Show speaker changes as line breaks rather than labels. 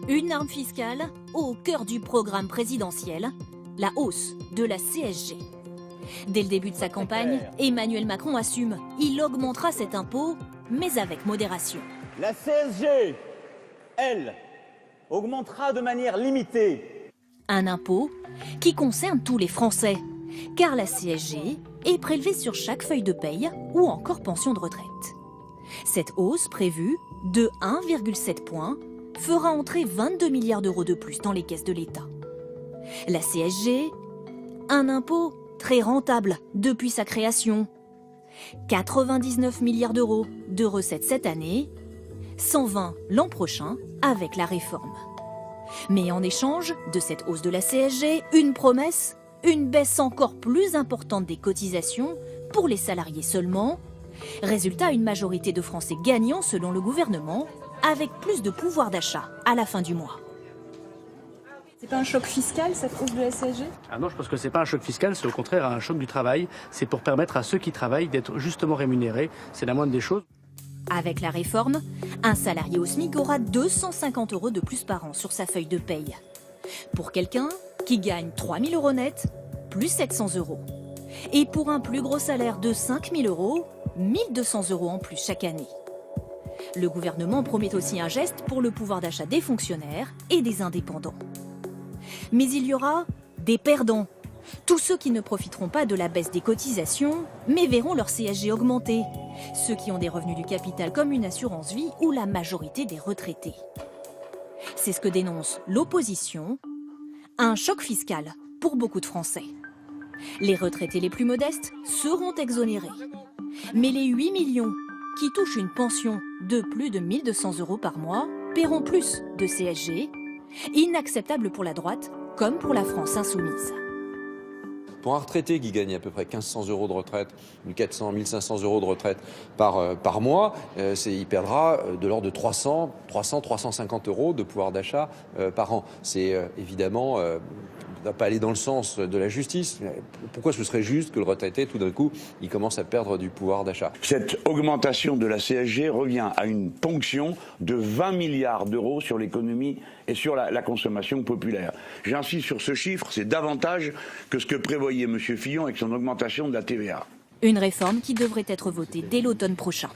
Une arme fiscale au cœur du programme présidentiel, la hausse de la CSG. Dès le début de sa campagne, Emmanuel Macron assume, il augmentera cet impôt, mais avec modération.
La CSG, elle, augmentera de manière limitée.
Un impôt qui concerne tous les Français, car la CSG est prélevée sur chaque feuille de paye ou encore pension de retraite. Cette hausse prévue de 1,7 points fera entrer 22 milliards d'euros de plus dans les caisses de l'État. La CSG, un impôt très rentable depuis sa création. 99 milliards d'euros de recettes cette année, 120 l'an prochain avec la réforme. Mais en échange de cette hausse de la CSG, une promesse, une baisse encore plus importante des cotisations pour les salariés seulement. Résultat, une majorité de Français gagnants selon le gouvernement, avec plus de pouvoir d'achat à la fin du mois.
C'est pas un choc fiscal, cette hausse de la CSG ?
Ah non, je pense que c'est pas un choc fiscal, c'est au contraire un choc du travail. C'est pour permettre à ceux qui travaillent d'être justement rémunérés. C'est la moindre des choses.
Avec la réforme, un salarié au SMIC aura 250 euros de plus par an sur sa feuille de paye. Pour quelqu'un qui gagne 3 000 euros net, plus 700 euros. Et pour un plus gros salaire de 5 000 euros, 1 200 euros en plus chaque année. Le gouvernement promet aussi un geste pour le pouvoir d'achat des fonctionnaires et des indépendants. Mais il y aura des perdants. Tous ceux qui ne profiteront pas de la baisse des cotisations, mais verront leur CSG augmenter. Ceux qui ont des revenus du capital comme une assurance vie ou la majorité des retraités. C'est ce que dénonce l'opposition. Un choc fiscal pour beaucoup de Français. Les retraités les plus modestes seront exonérés. Mais les 8 millions qui touchent une pension de plus de 1 200 euros par mois paieront plus de CSG. Inacceptable pour la droite comme pour la France insoumise.
Pour un retraité qui gagne à peu près 1 500 euros de retraite, 1 400, 1 500 euros de retraite par mois, il perdra de l'ordre de 350 euros de pouvoir d'achat par an. C'est évidemment ne va pas aller dans le sens de la justice. Pourquoi ce serait juste que le retraité, tout d'un coup, il commence à perdre du pouvoir d'achat?
Cette augmentation de la CSG revient à une ponction de 20 milliards d'euros sur l'économie et sur la consommation populaire. J'insiste sur ce chiffre, c'est davantage que ce que prévoyait M. Fillon avec son augmentation de la TVA.
Une réforme qui devrait être votée dès l'automne prochain.